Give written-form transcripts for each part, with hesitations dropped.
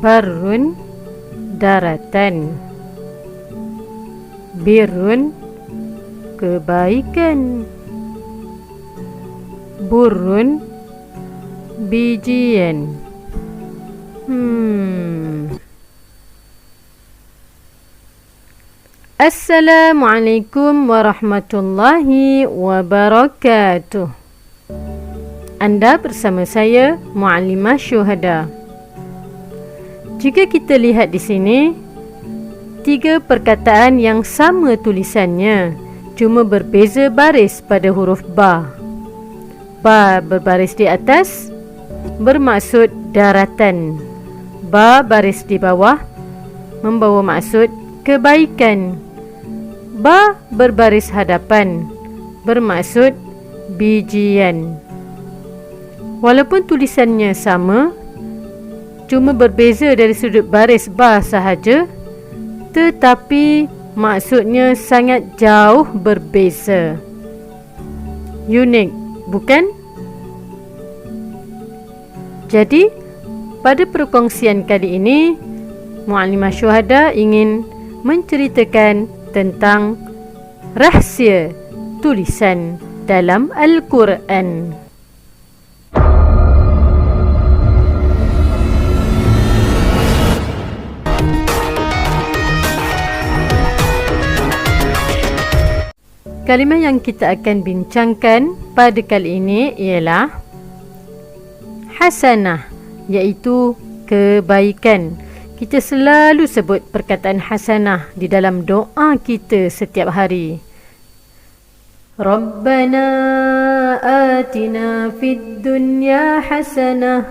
Barrun, daratan. Birrun, kebaikan. Burrun, bijian. Assalamualaikum warahmatullahi wabarakatuh. Anda bersama saya, Muallimah Syuhada. Jika kita lihat di sini, 3 perkataan yang sama tulisannya, cuma berbeza baris pada huruf ba. Ba berbaris di atas, bermaksud daratan. Ba baris di bawah, membawa maksud kebaikan. Ba berbaris hadapan, bermaksud bijian. Walaupun tulisannya sama, cuma berbeza dari sudut baris ba sahaja, tetapi maksudnya sangat jauh berbeza. Unik, bukan? Jadi, pada perkongsian kali ini, Muallimah Syuhada ingin menceritakan tentang rahsia tulisan dalam Al-Quran. Kalimah yang kita akan bincangkan pada kali ini ialah hasanah, iaitu kebaikan. Kita selalu sebut perkataan hasanah di dalam doa kita setiap hari. Rabbana atina fid dunya hasanah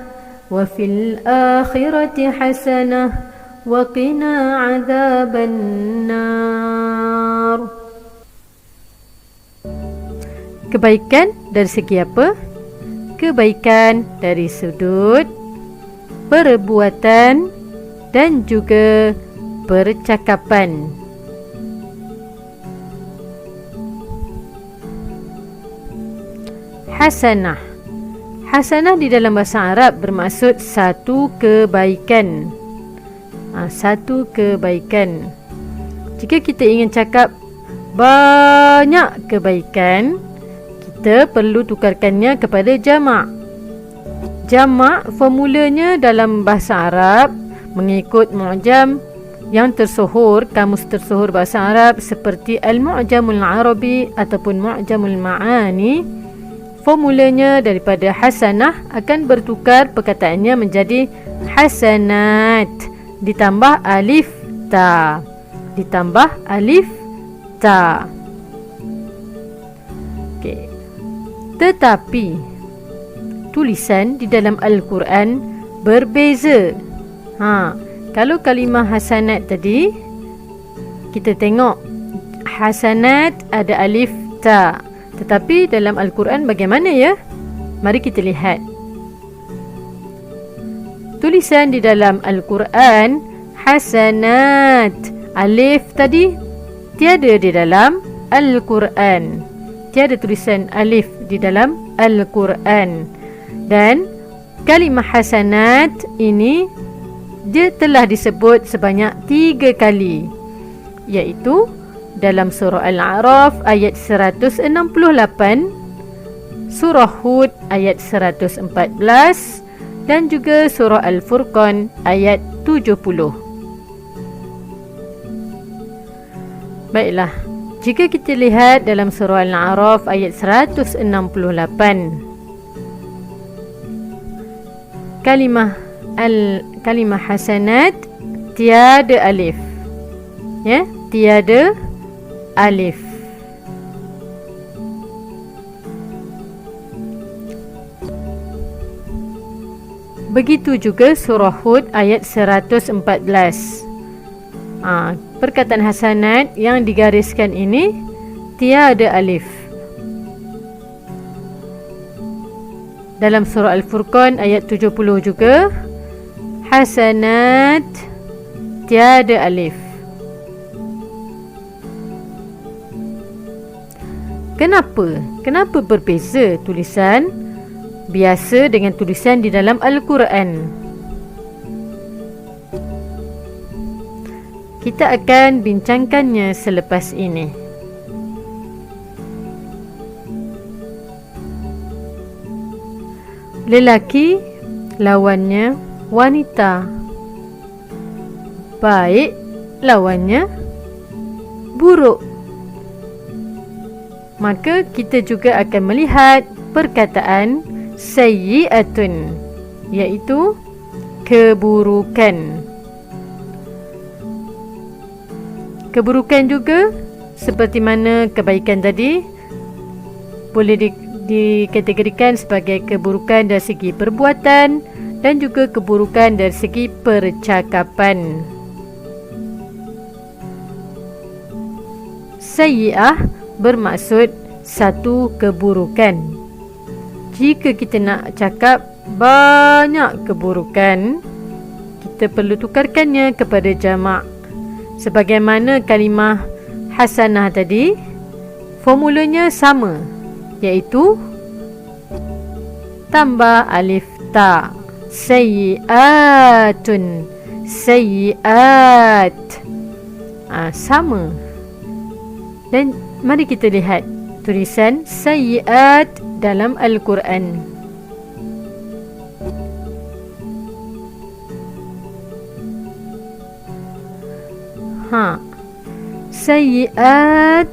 wa fil akhirati hasanah wa qina adzaban nar. Kebaikan dari segi apa? Kebaikan dari sudut perbuatan dan juga percakapan. Hasanah. Hasanah di dalam bahasa Arab bermaksud satu kebaikan. Satu kebaikan. Jika kita ingin cakap banyak kebaikan, kita perlu tukarkannya kepada jamak. Jamak formulanya dalam bahasa Arab mengikut mu'jam yang tersohor, kamus tersohor bahasa Arab seperti Al-Mu'jamul Arabi ataupun Mu'jamul Ma'ani. Formulanya daripada hasanah akan bertukar perkataannya menjadi hasanat ditambah alif ta. Ditambah alif ta. Okey. Tetapi tulisan di dalam Al-Quran berbeza. Kalau kalimah hasanat tadi, kita tengok hasanat ada alif ta. Tetapi dalam Al-Quran bagaimana ya? Mari kita lihat. Tulisan di dalam Al-Quran hasanat, alif tadi tiada di dalam Al-Quran. Tiada tulisan alif di dalam Al-Quran. Dan kalimah hasanat ini dia telah disebut sebanyak 3 kali, iaitu dalam surah Al-A'raf ayat 168, surah Hud ayat 114 dan juga surah Al-Furqan ayat 70. Baiklah, jika kita lihat dalam surah Al-A'raf ayat 168, kalimah hasanat tiada alif. Ya, tiada alif. Begitu juga surah Hud ayat 114. Perkataan hasanat yang digariskan ini tiada alif. Dalam surah Al-Furqan ayat 70 juga hasanat tiada alif. Kenapa berbeza tulisan biasa dengan tulisan di dalam Al-Quran? Kita akan bincangkannya selepas ini. Lelaki lawannya wanita. Baik lawannya buruk. Maka kita juga akan melihat perkataan sayyi'atun, iaitu keburukan. Keburukan juga seperti mana kebaikan tadi boleh dikategorikan sebagai keburukan dari segi perbuatan dan juga keburukan dari segi percakapan. Sayyi'ah bermaksud satu keburukan. Jika kita nak cakap banyak keburukan, kita perlu tukarkannya kepada jamak. Sebagaimana kalimah hasanah tadi, formulanya sama, iaitu tambah alif ta. Sayyi'atun, sayyi'at. Sama. Dan mari kita lihat tulisan sayyi'at dalam Al-Quran. Sayyi'at,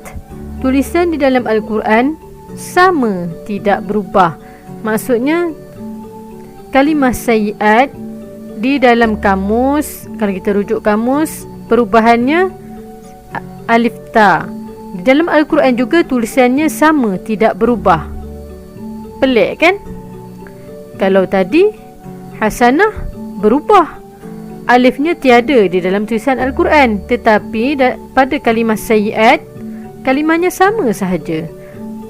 tulisan di dalam Al-Quran sama, tidak berubah. Maksudnya kalimah sayyi'at di dalam kamus, kalau kita rujuk kamus, perubahannya alif ta. Di dalam Al-Quran juga tulisannya sama, tidak berubah. Pelik kan? Kalau tadi hasanah berubah, alifnya tiada di dalam tulisan Al-Quran, tetapi pada kalimah sayyi'at, kalimahnya sama sahaja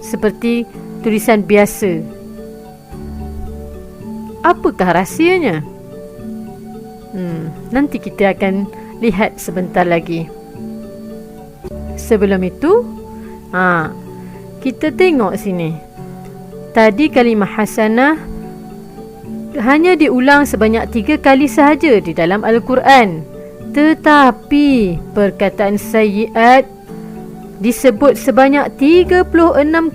seperti tulisan biasa. Apakah rahsianya? Nanti kita akan lihat sebentar lagi. Sebelum itu, kita tengok sini. Tadi kalimah hasanah hanya diulang sebanyak 3 kali sahaja di dalam Al-Quran. Tetapi perkataan sayyi'at disebut sebanyak 36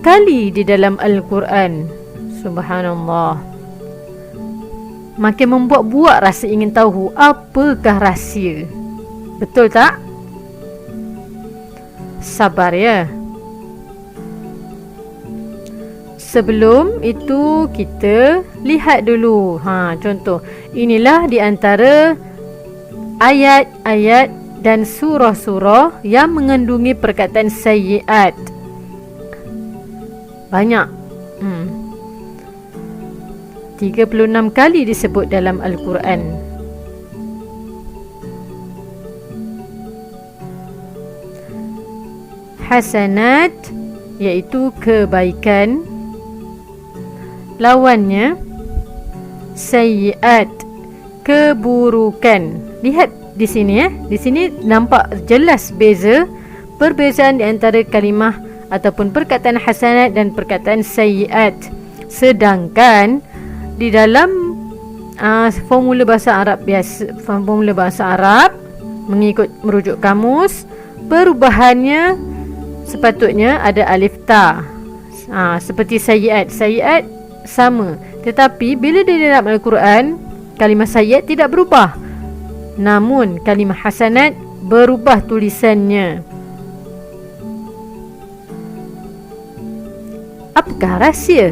kali di dalam Al-Quran. Subhanallah. Makin membuat-buat rasa ingin tahu apakah rahsia. Betul tak? Sabar ya. Sebelum itu kita lihat dulu. Contoh. Inilah di antara ayat-ayat dan surah-surah yang mengandungi perkataan sayyi'at. Banyak. 36 kali disebut dalam Al-Quran. Hasanat, iaitu kebaikan. Lawannya sayyi'at, keburukan. Lihat di sini ya. Di sini nampak jelas perbezaan di antara kalimah ataupun perkataan hasanat dan perkataan sayyi'at. Sedangkan di dalam formula bahasa Arab biasa, formula bahasa Arab mengikut merujuk kamus, perubahannya sepatutnya ada alif ta. Seperti sayyi'at. Sayyi'at sama. Tetapi bila di dalam Al-Quran, kalimah sayyi'at tidak berubah. Namun kalimah hasanat berubah tulisannya. Apakah rahsia?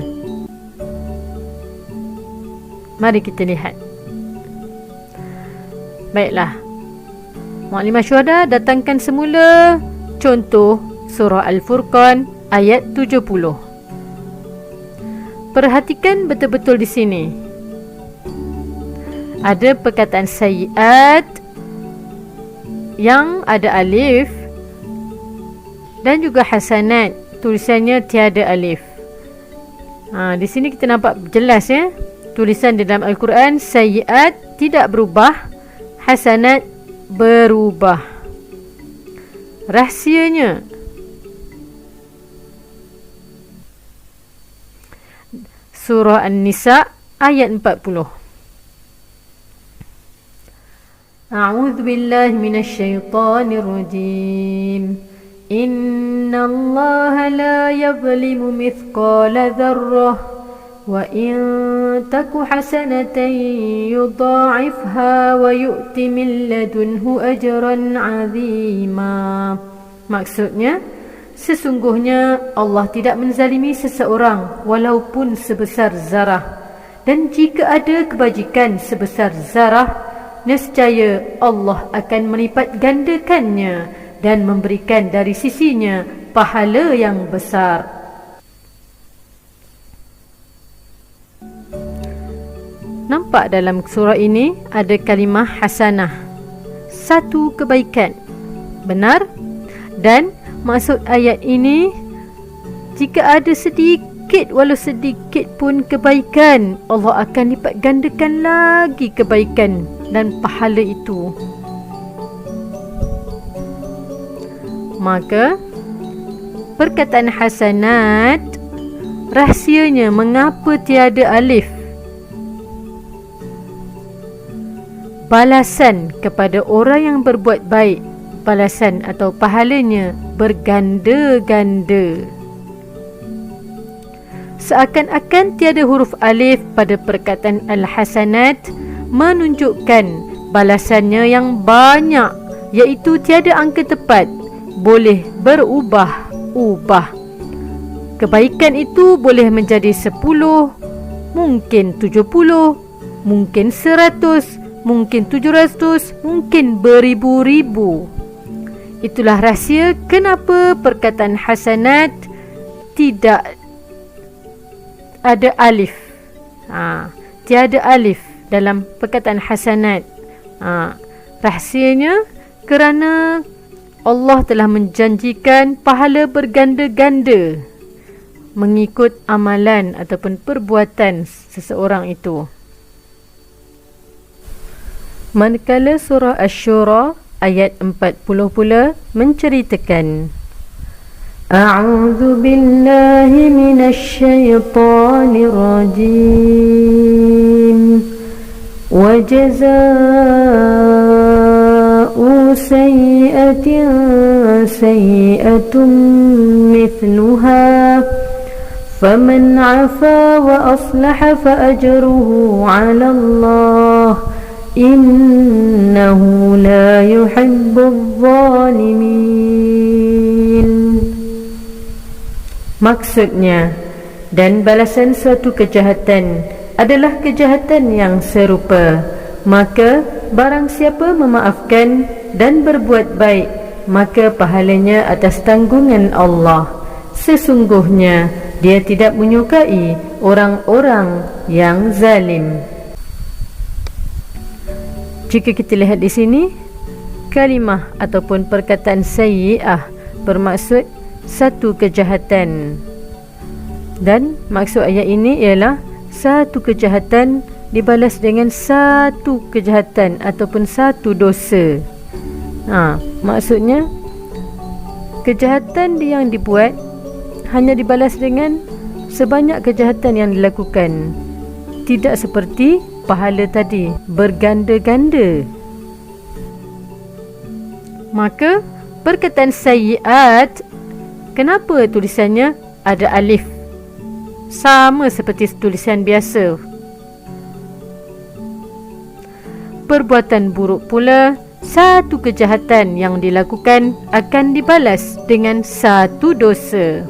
Mari kita lihat. Baiklah. Mukadimah Syuhada datangkan semula contoh surah Al-Furqan ayat 70. Perhatikan betul-betul di sini. Ada perkataan sayyi'at yang ada alif dan juga hasanat, tulisannya tiada alif. Di sini kita nampak jelas ya. Tulisan di dalam Al-Quran sayyi'at tidak berubah, hasanat berubah. Rahsianya, surah An-Nisa ayat 40. A'udzu billahi minasyaitonir rajim. Innallaha la yadhlimu mithqala dzarrah wa in taku hasanatan yudha'ifha wa yu'ti min ladunhu ajran 'azima. Maksudnya, sesungguhnya Allah tidak menzalimi seseorang walaupun sebesar zarah, dan jika ada kebajikan sebesar zarah, nescaya Allah akan melipat gandakannya dan memberikan dari sisinya pahala yang besar. Nampak dalam surah ini ada kalimah hasanah, satu kebaikan. Benar? Dan maksud ayat ini, jika ada sedikit, walau sedikit pun kebaikan, Allah akan lipat gandakan lagi kebaikan dan pahala itu. Maka perkataan hasanat, rahsianya mengapa tiada alif. Balasan kepada orang yang berbuat baik, balasan atau pahalanya berganda-ganda. Seakan-akan tiada huruf alif pada perkataan al-hasanat menunjukkan balasannya yang banyak, iaitu tiada angka tepat, boleh berubah-ubah. Kebaikan itu boleh menjadi 10, mungkin 70, mungkin 100, mungkin 700, mungkin beribu-ribu. Itulah rahsia kenapa perkataan hasanat tidak ada alif. Tiada alif dalam perkataan hasanat. Rahsianya kerana Allah telah menjanjikan pahala berganda-ganda mengikut amalan ataupun perbuatan seseorang itu. Manakala surah Asy-Syura ayat 40 pula menceritakan, A'udzu billahi minasyaitonir rajim. Wa jazaa'u sayyi'atin sayyi'atun mithluha faman 'afa wa aslaha fa ajruhu 'ala Allah innahu la yuhibbuz zalimin. Maksudnya, dan balasan suatu kejahatan adalah kejahatan yang serupa. Maka barang siapa memaafkan dan berbuat baik, maka pahalanya atas tanggungan Allah. Sesungguhnya dia tidak menyukai orang-orang yang zalim. Jika kita lihat di sini, kalimah ataupun perkataan sayyi'ah bermaksud satu kejahatan. Dan maksud ayat ini ialah satu kejahatan dibalas dengan satu kejahatan ataupun satu dosa. Maksudnya kejahatan yang dibuat hanya dibalas dengan sebanyak kejahatan yang dilakukan, tidak seperti pahala tadi berganda-ganda. Maka perkataan sayyiat, kenapa tulisannya ada alif? Sama seperti tulisan biasa. Perbuatan buruk pula, satu kejahatan yang dilakukan akan dibalas dengan satu dosa.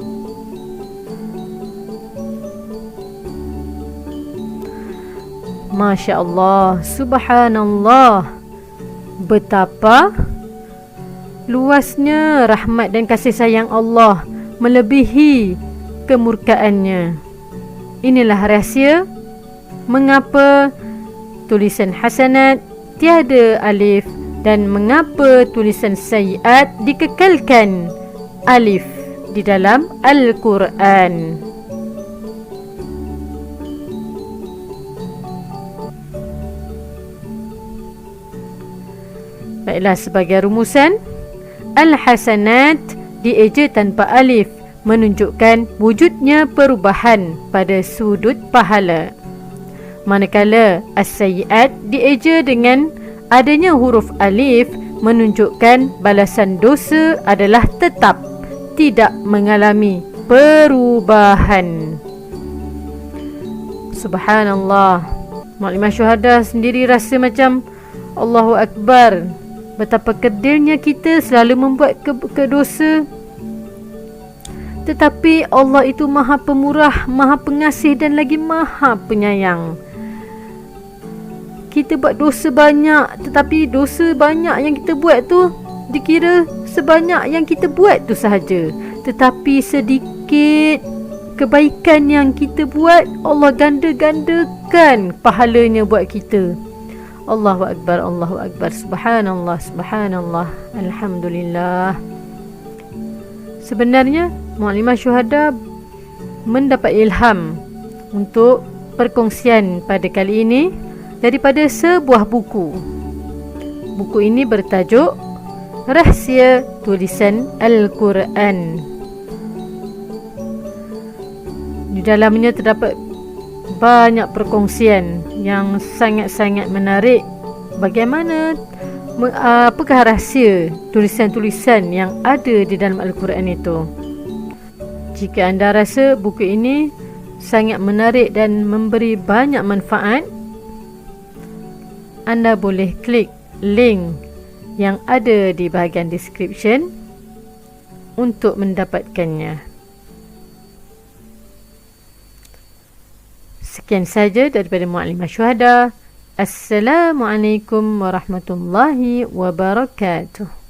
Masya Allah, subhanallah, betapa luasnya rahmat dan kasih sayang Allah melebihi kemurkaannya. Inilah rahsia mengapa tulisan hasanat tiada alif dan mengapa tulisan sayyiat dikekalkan alif di dalam Al-Quran. Baiklah, sebagai rumusan, al-hasanat dieja tanpa alif menunjukkan wujudnya perubahan pada sudut pahala. Manakala as-sayyiat dieja dengan Adanya huruf alif menunjukkan balasan dosa adalah tetap, tidak mengalami perubahan. Subhanallah. Maklimah syuhada sendiri rasa macam Allahu Akbar, betapa kerdilnya kita selalu membuat dosa. Tetapi Allah itu maha pemurah, maha pengasih dan lagi maha penyayang. Kita buat dosa banyak, tetapi dosa banyak yang kita buat tu dikira sebanyak yang kita buat tu sahaja. Tetapi sedikit kebaikan yang kita buat, Allah ganda-gandakan pahalanya buat kita. Allahu Akbar, Allahu Akbar. Subhanallah, subhanallah. Alhamdulillah. Sebenarnya Maklimah Syuhada mendapat ilham untuk perkongsian pada kali ini daripada sebuah buku. Buku ini bertajuk Rahsia Tulisan Al-Quran. Di dalamnya terdapat banyak perkongsian yang sangat-sangat menarik. Bagaimana, apakah rahsia tulisan-tulisan yang ada di dalam Al-Quran itu? Jika anda rasa buku ini sangat menarik dan memberi banyak manfaat, anda boleh klik link yang ada di bahagian description untuk mendapatkannya. Sekian saja daripada Maklimah Syuhada. Assalamualaikum warahmatullahi wabarakatuh.